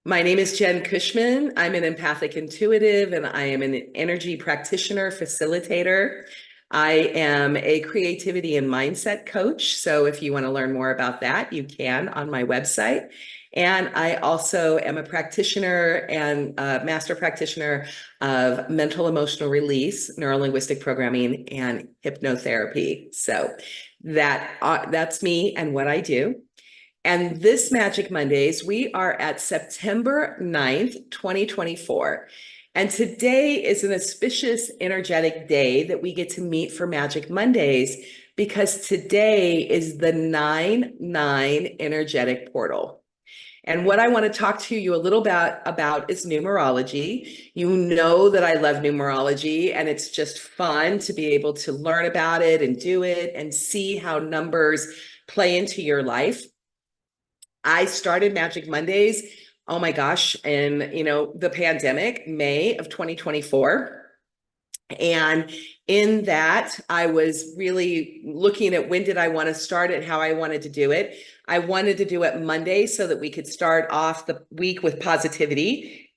My name is Jen Cushman. I'm an empathic intuitive and I am an energy practitioner facilitator. I am a creativity and mindset coach. So if you want to learn more about that, you can on my website. And I also am a practitioner and a master practitioner of mental emotional release, neurolinguistic programming, and hypnotherapy. So that's me and what I do. And this Magic Mondays, we are at September 9th, 2024. And today is an auspicious, energetic day that we get to meet for Magic Mondays because today is the 9-9 energetic portal. And what I want to talk to you a little about is numerology. You know that I love numerology, and it's just fun to be able to learn about it and do it and see how numbers play into your life. I started Magic Mondays, oh my gosh, in the pandemic, May of 2024. And in that, I was really looking at when did I want to start it, how I wanted to do it. I wanted to do it Monday so that we could start off the week with positivity.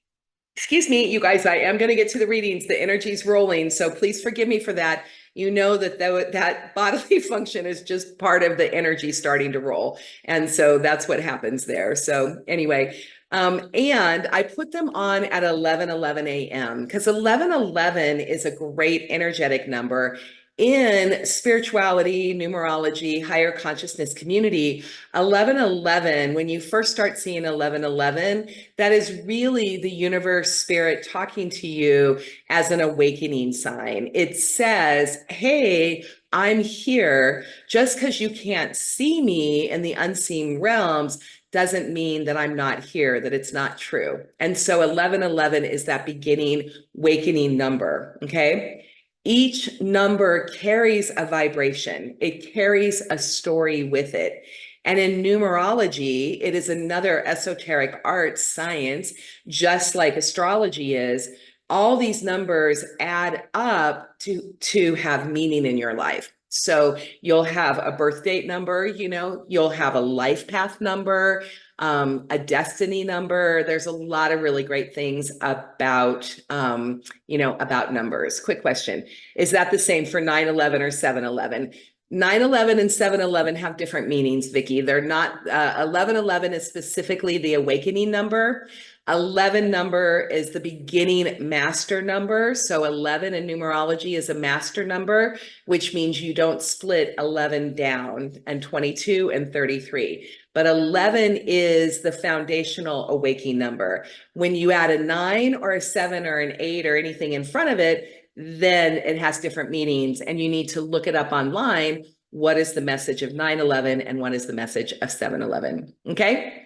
Excuse me, you guys, I am going to get to the readings. The energy's rolling, so please forgive me for that. You know that bodily function is just part of the energy starting to roll. And so that's what happens there. So anyway, and I put them on at 11:11 a.m. because 11:11 is a great energetic number in spirituality, numerology, higher consciousness community. 11:11, when you first start seeing 11:11, that is really the universe spirit talking to you as an awakening sign. It says, hey, I'm here. Just because you can't see me in the unseen realms doesn't mean that I'm not here, that it's not true. And so 11:11 is that beginning awakening number, okay? Each number carries a vibration. It carries a story with it. And in numerology, it is another esoteric art science, just like astrology is. All these numbers add up to have meaning in your life. So you'll have a birth date number, you'll have a life path number, a destiny number. There's a lot of really great things about numbers. Quick question. Is that the same for 9/11 or 7/11? 9/11 and 7/11 have different meanings, Vicki. They're not, 11/11 is specifically the awakening number. 11 number is the beginning master number. So 11 in numerology is a master number, which means you don't split 11 down, and 22 and 33. But 11 is the foundational awakening number. When you add a 9 or a 7 or an 8 or anything in front of it, then it has different meanings, and you need to look it up online. What is the message of 9/11 and what is the message of 7/11? Okay.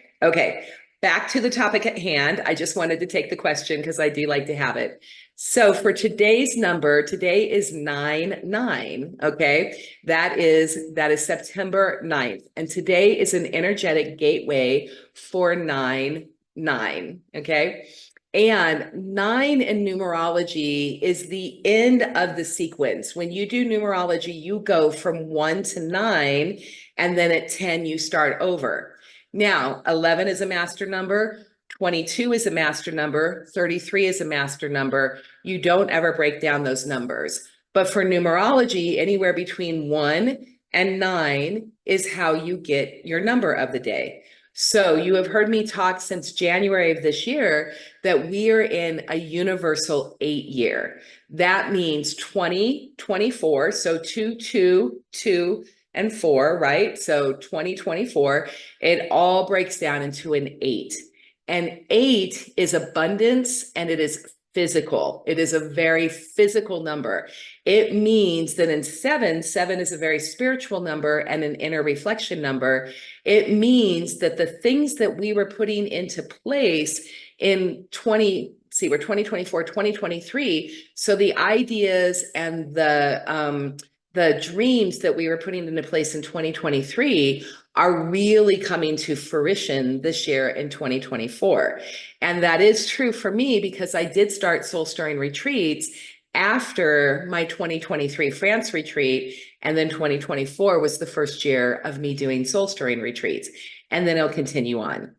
Back to the topic at hand. I just wanted to take the question because I do like to have it. So for today's number, today is 9/9. Okay. That is September 9th. And today is an energetic gateway for 9/9. Okay. And 9 in numerology is the end of the sequence. When you do numerology, you go from 1 to 9, and then at 10, you start over. Now, 11 is a master number, 22 is a master number, 33 is a master number. You don't ever break down those numbers. But for numerology, anywhere between 1 and 9 is how you get your number of the day. So you have heard me talk since January of this year that we are in a universal 8-year. That means 2024, so 2, 2, 2, and 4, right? So 2024, it all breaks down into an 8. And 8 is abundance, and it is physical. It is a very physical number. It means that in 7 is a very spiritual number and an inner reflection number. It means that the things that we were putting into place in 2024, 2023. So the ideas and the dreams that we were putting into place in 2023 are really coming to fruition this year in 2024. And that is true for me because I did start soul stirring retreats after my 2023 France retreat. And then 2024 was the first year of me doing soul stirring retreats. And then it'll continue on.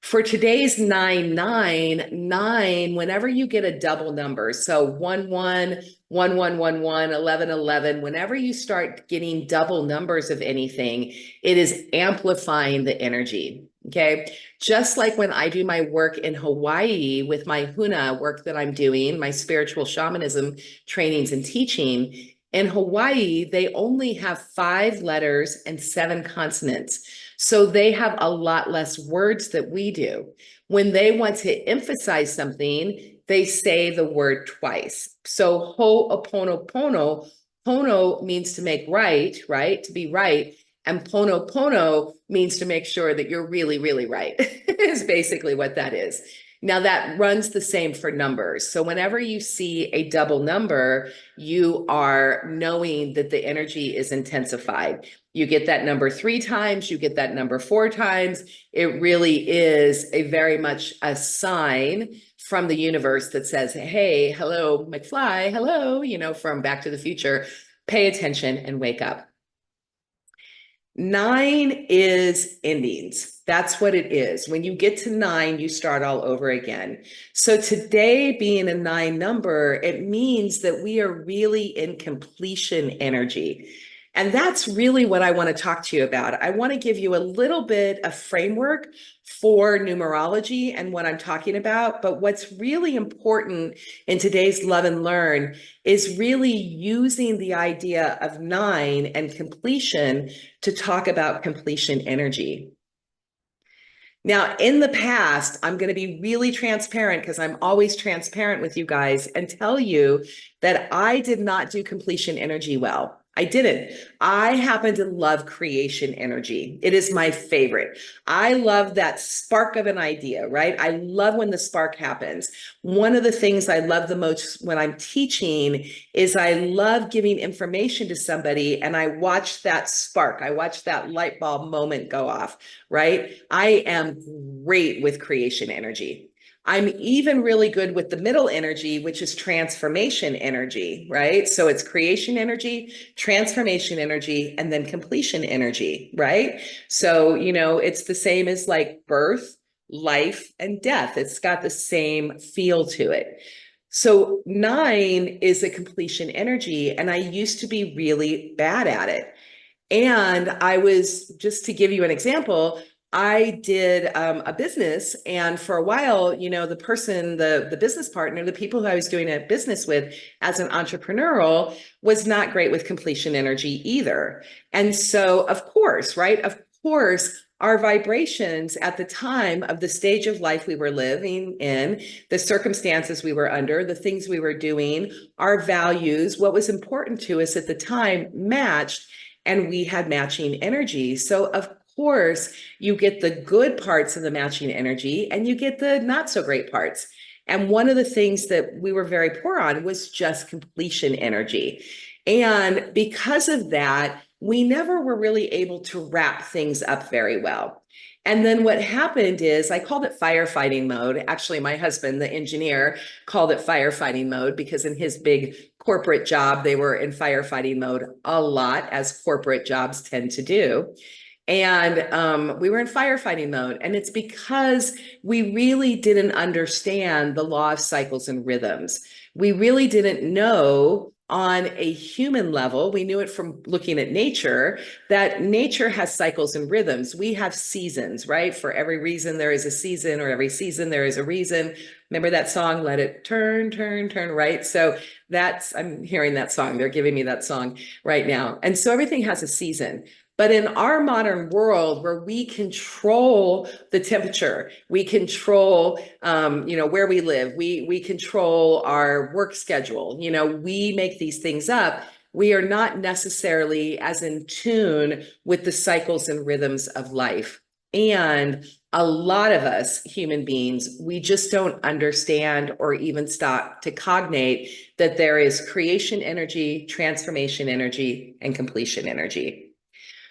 For today's 999, whenever you get a double number, so 11, 1111, 1111, whenever you start getting double numbers of anything, it is amplifying the energy. Okay. Just like when I do my work in Hawaii with my huna work that I'm doing, my spiritual shamanism trainings and teaching, in Hawaii, they only have 5 letters and 7 consonants. So they have a lot less words that we do. When they want to emphasize something, they say the word twice. So ho'oponopono, pono means to make right, right? To be right. And pono means to make sure that you're really, really right, is basically what that is. Now that runs the same for numbers. So whenever you see a double number, you are knowing that the energy is intensified. You get that number 3 times, you get that number 4 times. It really is a very much a sign from the universe that says, hey, hello, McFly, hello, from Back to the Future, pay attention and wake up. 9 is endings. That's what it is. When you get to 9, you start all over again. So today being a 9 number, it means that we are really in completion energy. And that's really what I want to talk to you about. I want to give you a little bit of framework for numerology and what I'm talking about. But what's really important in today's Love and Learn is really using the idea of 9 and completion to talk about completion energy. Now, in the past, I'm going to be really transparent because I'm always transparent with you guys and tell you that I did not do completion energy well. I didn't. I happen to love creation energy. It is my favorite. I love that spark of an idea, right? I love when the spark happens. One of the things I love the most when I'm teaching is I love giving information to somebody and I watch that spark. I watch that light bulb moment go off, right? I am great with creation energy. I'm even really good with the middle energy, which is transformation energy, right? So it's creation energy, transformation energy, and then completion energy, right? So, it's the same as like birth, life, and death. It's got the same feel to it. So 9 is a completion energy, and I used to be really bad at it. And I was, just to give you an example, I did a business, and for a while, the person, the business partner, the people who I was doing a business with as an entrepreneurial was not great with completion energy either. And so, of course, right? Of course, our vibrations at the time of the stage of life we were living in, the circumstances we were under, the things we were doing, our values, what was important to us at the time matched, and we had matching energy. So, of course, you get the good parts of the matching energy and you get the not so great parts. And one of the things that we were very poor on was just completion energy. And because of that, we never were really able to wrap things up very well. And then what happened is I called it firefighting mode. Actually, my husband, the engineer, called it firefighting mode because in his big corporate job, they were in firefighting mode a lot, as corporate jobs tend to do. And we were in firefighting mode. And it's because we really didn't understand the law of cycles and rhythms. We really didn't know on a human level, we knew it from looking at nature, that nature has cycles and rhythms. We have seasons, right? For every reason there is a season, or every season there is a reason. Remember that song, Let It Turn, Turn, Turn, right? So I'm hearing that song. They're giving me that song right now. And so everything has a season. But in our modern world, where we control the temperature, we control, where we live, we control our work schedule, we make these things up. We are not necessarily as in tune with the cycles and rhythms of life. And a lot of us human beings, we just don't understand or even stop to cognate that there is creation energy, transformation energy, and completion energy.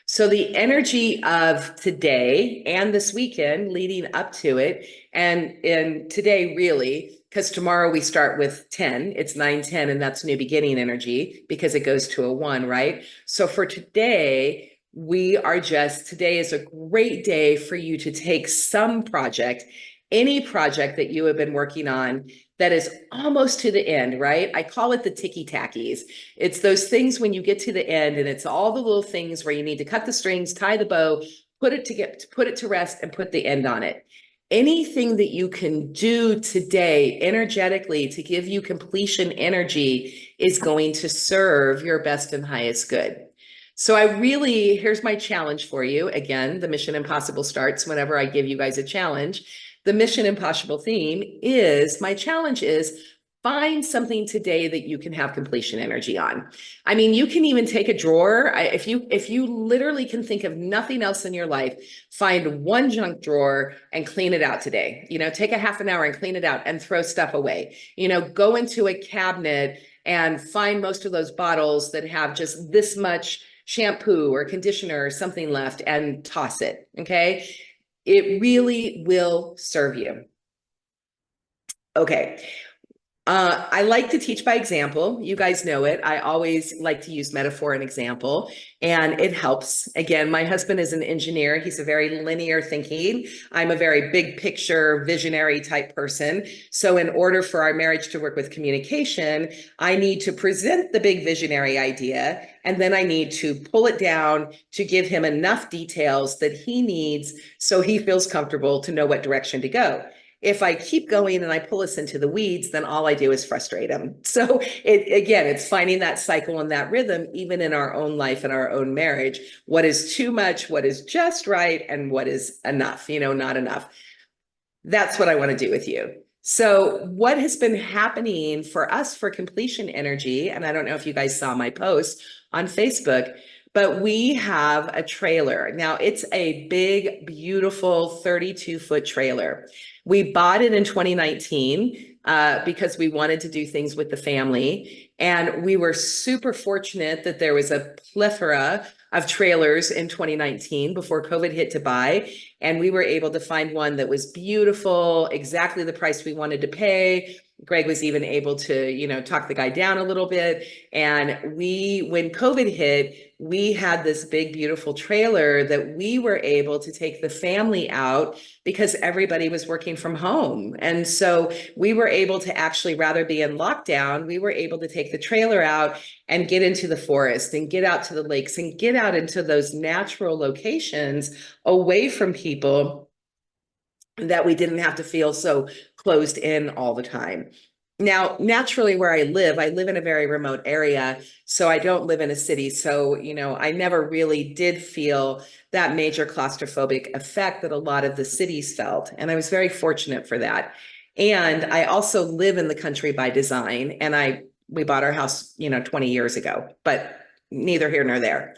So the energy of today and this weekend leading up to it, and today really, because tomorrow we start with 10, it's 9:10, and that's new beginning energy because it goes to a 1, right? So for today, Today is a great day for you to take some project, any project that you have been working on that is almost to the end, right? I call it the ticky tackies. It's those things when you get to the end and it's all the little things where you need to cut the strings, tie the bow, put it to rest and put the end on it. Anything that you can do today energetically to give you completion energy is going to serve your best and highest good. So here's my challenge for you. Again, the Mission Impossible starts whenever I give you guys a challenge. The Mission Impossible theme my challenge is find something today that you can have completion energy on. I mean, you can even take a drawer. If you literally can think of nothing else in your life, find one junk drawer and clean it out today. Take a half an hour and clean it out and throw stuff away. Go into a cabinet and find most of those bottles that have just this much shampoo or conditioner or something left and toss it. Okay. It really will serve you. Okay. I like to teach by example. You guys know it. I always like to use metaphor and example, and it helps. Again, my husband is an engineer. He's a very linear thinking. I'm a very big picture, visionary type person. So in order for our marriage to work with communication, I need to present the big visionary idea, and then I need to pull it down to give him enough details that he needs so he feels comfortable to know what direction to go. If I keep going and I pull us into the weeds, then all I do is frustrate him. So it's finding that cycle and that rhythm, even in our own life and our own marriage. What is too much, what is just right, and what is enough, not enough. That's what I want to do with you. So what has been happening for us for completion energy, and I don't know if you guys saw my post on Facebook, but we have a trailer. Now it's a big, beautiful 32-foot trailer. We bought it in 2019 because we wanted to do things with the family. And we were super fortunate that there was a plethora of trailers in 2019 before COVID hit to buy. And we were able to find one that was beautiful, exactly the price we wanted to pay. Greg was even able to, talk the guy down a little bit. And when COVID hit, we had this big, beautiful trailer that we were able to take the family out because everybody was working from home. And so we were able to actually, rather be in lockdown, we were able to take the trailer out and get into the forest and get out to the lakes and get out into those natural locations away from people that we didn't have to feel so closed in all the time. Now, naturally, where I live in a very remote area, so I don't live in a city. So, I never really did feel that major claustrophobic effect that a lot of the cities felt. And I was very fortunate for that. And I also live in the country by design. And we bought our house, 20 years ago, but neither here nor there.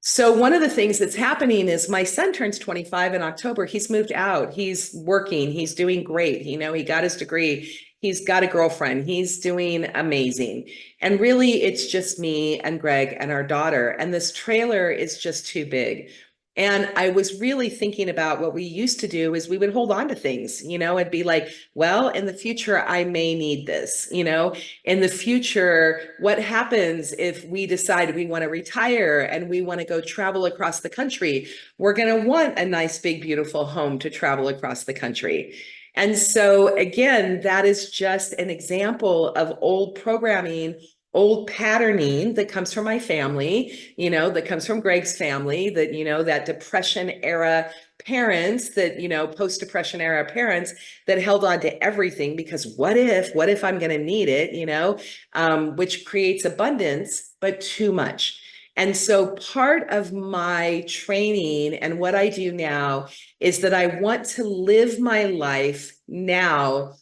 So one of the things that's happening is my son turns 25 in October. He's moved out. He's working. He's doing great. He got his degree. He's got a girlfriend. He's doing amazing. And really, it's just me and Greg and our daughter. And this trailer is just too big. And I was really thinking about what we used to do is we would hold on to things, it'd be like, well, in the future, I may need this, in the future, what happens if we decide we want to retire and we want to go travel across the country? We're going to want a nice, big, beautiful home to travel across the country. And so again, that is just an example of old programming, old patterning that comes from my family, that comes from Greg's family, that, that depression era parents that, post-depression era parents that held on to everything because what if I'm going to need it, which creates abundance, but too much. And so part of my training and what I do now is that I want to live my life now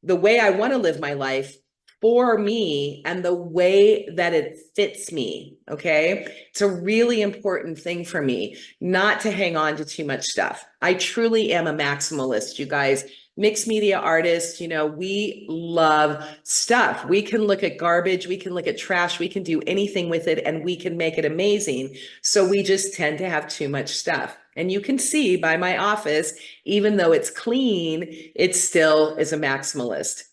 the way I want to live my life for me and the way that it fits me. Okay. It's a really important thing for me not to hang on to too much stuff. I truly am a maximalist, you guys. Mixed media artists, we love stuff. We can look at garbage, we can look at trash, we can do anything with it and we can make it amazing. So we just tend to have too much stuff. And you can see by my office, even though it's clean, it still is a maximalist.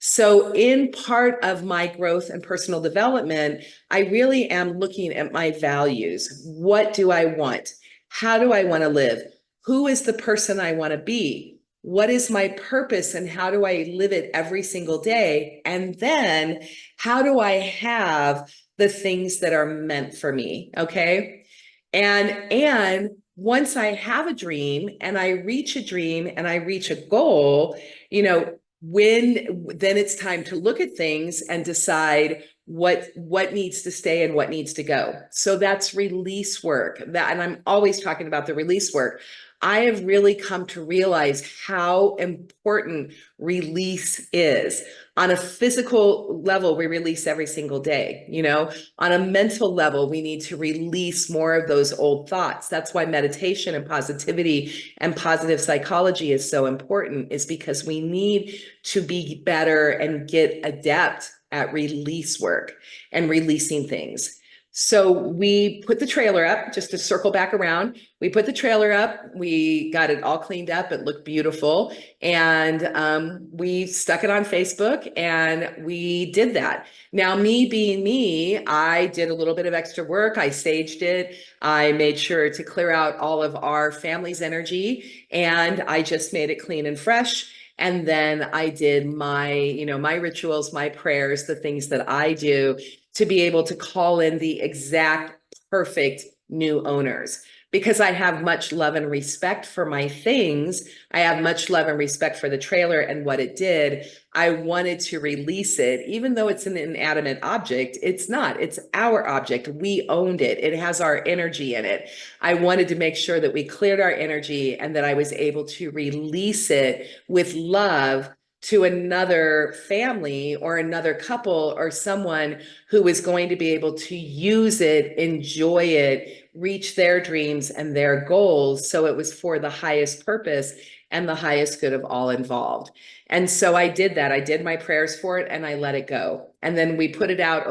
So in part of my growth and personal development, I really am looking at my values. What do I want? How do I want to live? Who is the person I want to be? What is my purpose and how do I live it every single day? And then how do I have the things that are meant for me? Okay. And once I have a dream and I reach a dream and I reach a goal, you know, when then it's time to look at things and decide what needs to stay and what needs to go. So that's release work. That, and I'm always talking about the release work. I have really come to realize how important release is. On a physical level, we release every single day. You know, on a mental level, we need to release more of those old thoughts. That's why meditation and positivity and positive psychology is so important, is because we need to be better and get adept at release work and releasing things. So we put the trailer up, just to circle back around. We put the trailer up. We got it all cleaned up. It looked beautiful. And we stuck it on Facebook and we did that. Now, me being me, I did a little bit of extra work. I staged it. I made sure to clear out all of our family's energy and I just made it clean and fresh. And then I did my, you know, my rituals, my prayers, the things that I do to be able to call in the exact perfect new owners. Because I have much love and respect for my things, I have much love and respect for the trailer and what it did. I wanted to release it, even though it's an inanimate object. It's not, it's our object. We owned it. It has our energy in it. I wanted to make sure that we cleared our energy and that I was able to release it with love to another family or another couple or someone who is going to be able to use it, enjoy it, reach their dreams and their goals. So it was for the highest purpose and the highest good of all involved. And so I did that. I did my prayers for it and I let it go. And then we put it out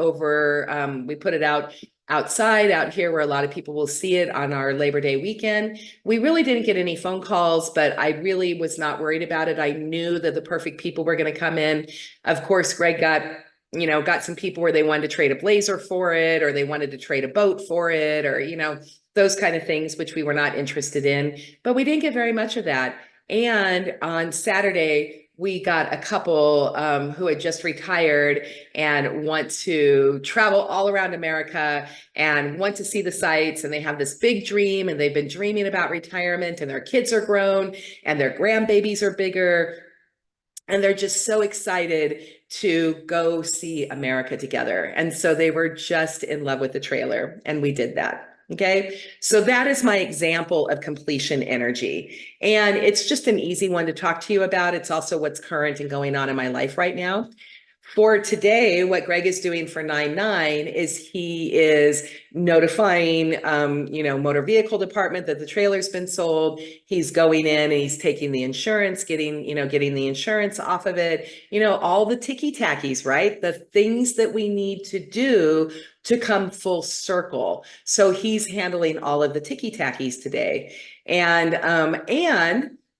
we put it out outside out here where a lot of people will see it on our Labor Day weekend. We really didn't get any phone calls, but I really was not worried about it. I knew that the perfect people were going to come in. Of course, Greg got some people where they wanted to trade a blazer for it, or they wanted to trade a boat for it, or, those kind of things, which we were not interested in, but we didn't get very much of that. And on Saturday, we got a couple who had just retired and want to travel all around America and want to see the sights. And they have this big dream and they've been dreaming about retirement and their kids are grown and their grandbabies are bigger. And they're just so excited to go see America together. And so they were just in love with the trailer and we did that. Okay, so that is my example of completion energy. And it's just an easy one to talk to you about. It's also what's current and going on in my life right now. For today, what Greg is doing for 9/9 is he is notifying, motor vehicle department that the trailer's been sold. He's going in and he's taking the insurance, getting the insurance off of it, all the ticky tackies, right? The things that we need to do to come full circle. So he's handling all of the ticky tackies today. And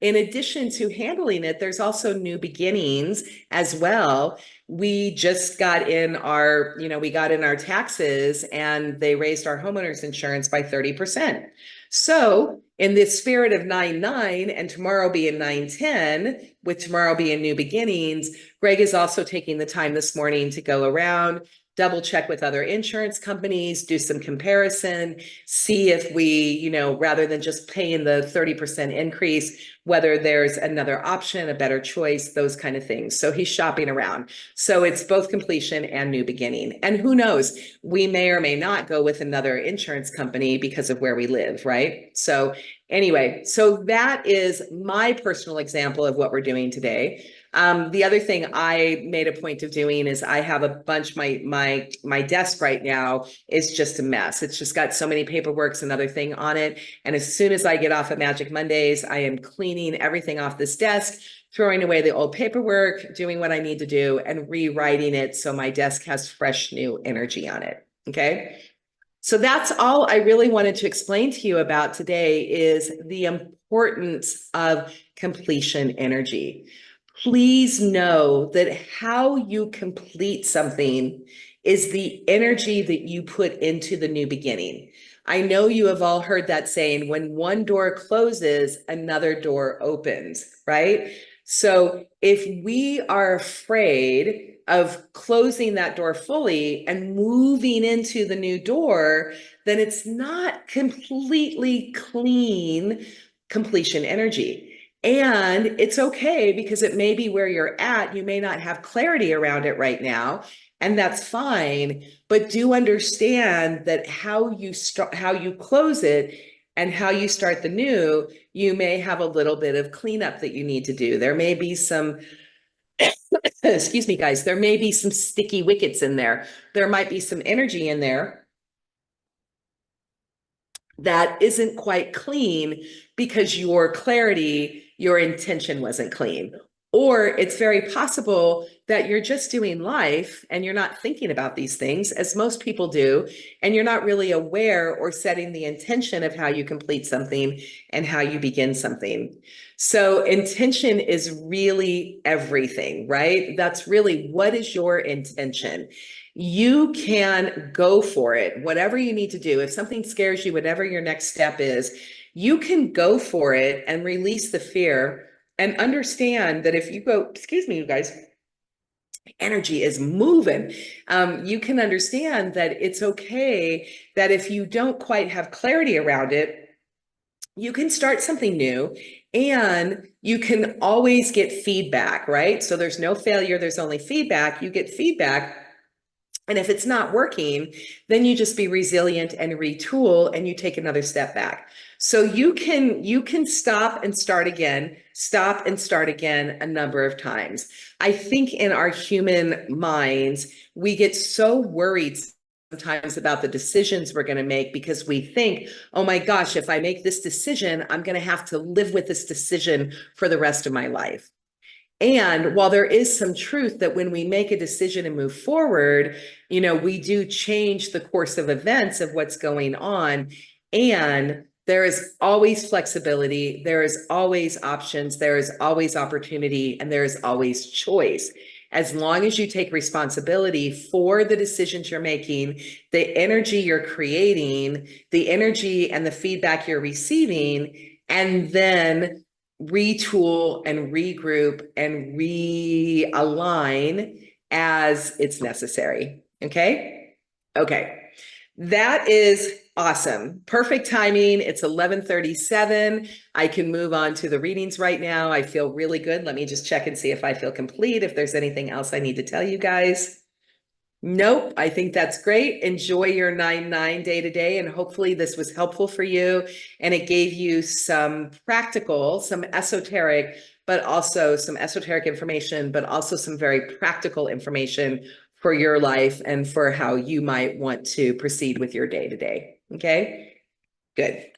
in addition to handling it, there's also new beginnings as well. We just got in our taxes and they raised our homeowners insurance by 30%. So in the spirit of 9/9 and tomorrow being 9/10, with tomorrow being new beginnings, Greg is also taking the time this morning to go around, double check with other insurance companies, do some comparison, see if we, rather than just paying the 30% increase, whether there's another option, a better choice, those kind of things. So he's shopping around. So it's both completion and new beginning. And who knows, we may or may not go with another insurance company because of where we live, right? So anyway, so that is my personal example of what we're doing today. The other thing I made a point of doing is I have a bunch, my desk right now is just a mess. It's just got so many paperworks and other thing on it. And as soon as I get off of Magic Mondays, I am cleaning everything off this desk, throwing away the old paperwork, doing what I need to do and rewriting it so my desk has fresh new energy on it. Okay. So that's all I really wanted to explain to you about today is the importance of completion energy. please know that how you complete something is the energy that you put into the new beginning. I know you have all heard that saying, when one door closes, another door opens, right? So if we are afraid of closing that door fully and moving into the new door, then it's not completely clean completion energy. And it's okay because it may be where you're at. You may not have clarity around it right now, and that's fine. But do understand that how you start, how you close it, and how you start the new, you may have a little bit of cleanup that you need to do. There may be some, excuse me, guys, there may be some sticky wickets in there. There might be some energy in there that isn't quite clean because your clarity, your intention wasn't clean. Or it's very possible that you're just doing life and you're not thinking about these things, as most people do, and you're not really aware or setting the intention of how you complete something and how you begin something. So intention is really everything, right? That's really, what is your intention? You can go for it, whatever you need to do. If something scares you, whatever your next step is, you can go for it and release the fear and understand that if you go, excuse me, you guys, energy is moving. You can understand that it's okay that if you don't quite have clarity around it, you can start something new and you can always get feedback, right? So there's no failure, there's only feedback. You get feedback. And if it's not working, then you just be resilient and retool and you take another step back. So you can stop and start again, stop and start again a number of times. I think in our human minds, we get so worried sometimes about the decisions we're going to make because we think, oh my gosh, if I make this decision, I'm going to have to live with this decision for the rest of my life. And while there is some truth that when we make a decision and move forward, we do change the course of events of what's going on. And there is always flexibility, there is always options, there is always opportunity, and there is always choice. As long as you take responsibility for the decisions you're making, the energy you're creating, the energy and the feedback you're receiving, and then retool and regroup and realign as it's necessary. Okay. Okay. That is awesome. Perfect timing. It's 11:37. I can move on to the readings right now. I feel really good. Let me just check and see if I feel complete. If there's anything else I need to tell you guys. Nope, I think that's great. Enjoy your 9/9 day to day, and hopefully this was helpful for you and it gave you some practical, some esoteric, but also some esoteric information, but also some very practical information for your life and for how you might want to proceed with your day to day. Okay, good.